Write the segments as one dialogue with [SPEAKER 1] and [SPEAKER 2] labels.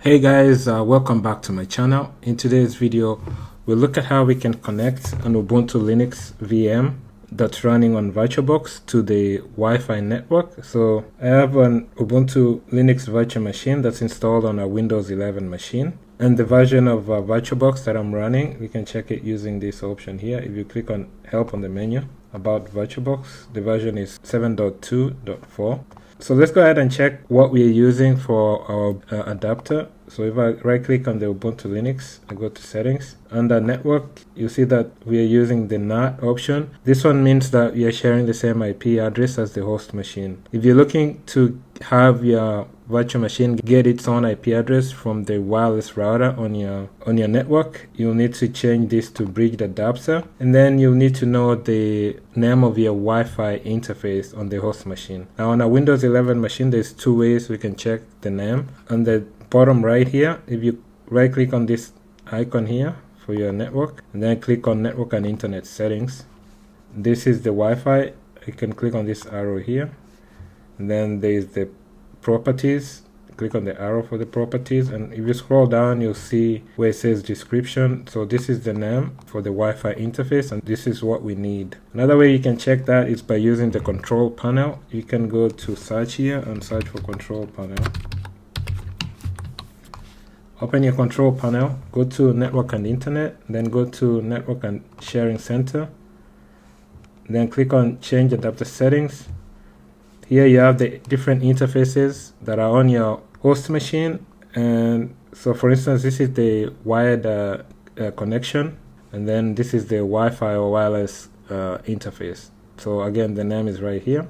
[SPEAKER 1] Hey guys, welcome back to my channel. In today's video, we'll look at how we can connect an Ubuntu Linux VM that's running on VirtualBox to the Wi-Fi network. So I have an Ubuntu Linux virtual machine that's installed on a Windows 11 machine. And the version of VirtualBox that I'm running, we can check it using this option here. If you click on Help on the menu, About VirtualBox, the version is 7.2.4. So let's go ahead and check what we are using for our adapter. So if I right click on the Ubuntu Linux, I go to settings. Under network, you see that we are using the NAT option. This one means that we are sharing the same IP address as the host machine. If you're looking to have your virtual machine get its own IP address from the wireless router on your network, you'll need to change this to bridged adapter, and then you'll need to know the name of your Wi-Fi interface on the host machine. Now on a Windows 11 machine, there's two ways we can check the name. On the bottom right here, if you right click on this icon here for your network and then click on network and internet settings, this is the Wi-Fi. You can click on this arrow here, and then there is the properties. Click on the arrow for the properties, and if you scroll down, you'll see where it says description. So this is the name for the Wi-Fi interface, and this is what we need. Another way you can check that is by using the control panel. You can go to search here and search for control panel. Open your control panel, go to network and internet, then go to network and sharing center, then click on change adapter settings. Here you have the different interfaces that are on your host machine. And so for instance, this is the wired connection, and then this is the Wi-Fi or wireless interface. So again, the name is right here.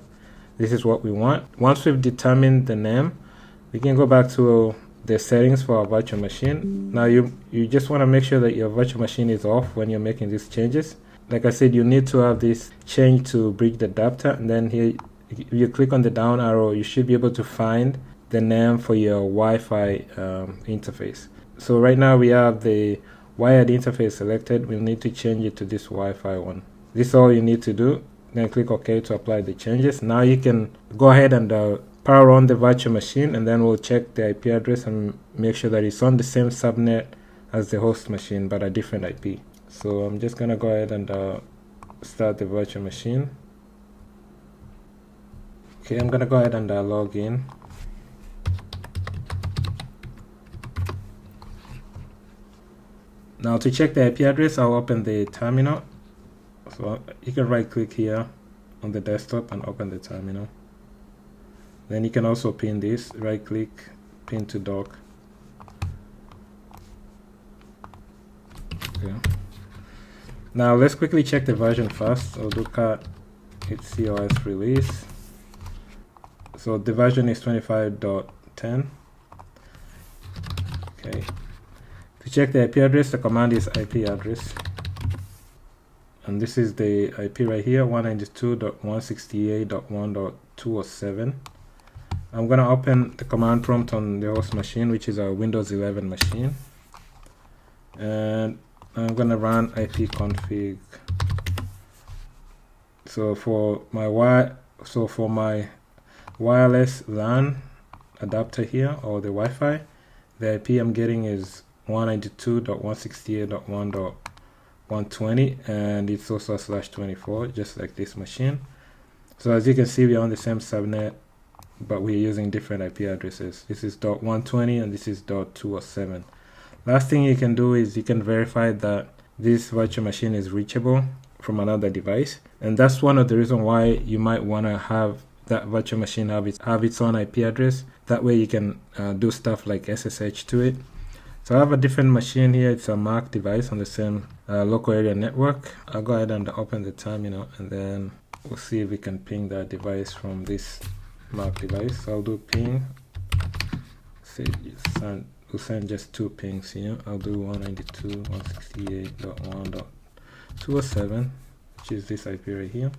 [SPEAKER 1] This is what we want. Once we've determined the name, we can go back to the settings for our virtual machine. Now you just want to make sure that your virtual machine is off when you're making these changes. Like I said, you need to have this change to bridged adapter, and then here if you click on the down arrow, you should be able to find the name for your Wi-Fi interface. So right now we have the wired interface selected. We'll need to change it to this Wi-Fi one. This is all you need to do. Then click OK to apply the changes. Now you can go ahead and power on the virtual machine, and then we'll check the IP address and make sure that it's on the same subnet as the host machine but a different IP. So I'm just gonna go ahead and start the virtual machine. Okay, I'm gonna go ahead and log in. Now to check the IP address, I'll open the terminal. So you can right click here on the desktop and open the terminal. Then you can also pin this, right click, pin to dock. Okay. Now let's quickly check the version first. I'll look at its COS release. So the version is 25.10. Okay. To check the IP address, the command is IP address. And this is the IP right here, 192.168.1.207. I'm going to open the command prompt on the host machine, which is a Windows 11 machine. And I'm going to run ipconfig. So for my wireless LAN adapter here, or the Wi-Fi, the IP I'm getting is 192.168.1.120, and it's also /24, just like this machine. So as you can see, we're on the same subnet, but we're using different IP addresses. This is .120 and this is .207. Last thing you can do is you can verify that this virtual machine is reachable from another device, and that's one of the reasons why you might want to have that virtual machine have its own IP address. That way you can do stuff like SSH to it. So I have a different machine here. It's a Mac device on the same local area network. I'll go ahead and open the terminal, and then we'll see if we can ping that device from this Mac device. So I'll do ping. We'll send just two pings here. I'll do 192.168.1.207, which is this IP right here.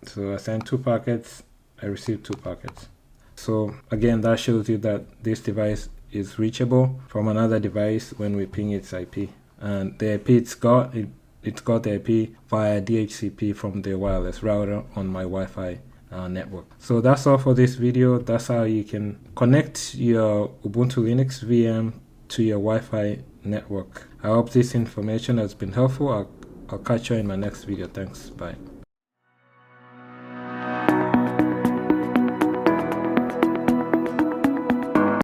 [SPEAKER 1] So I sent 2 packets, I received 2 packets. So again, that shows you that this device is reachable from another device when we ping its IP. And the IP it's got the IP via DHCP from the wireless router on my Wi-Fi network. So that's all for this video. That's how you can connect your Ubuntu Linux VM to your Wi-Fi network. I hope this information has been helpful. I'll catch you in my next video. Thanks. Bye.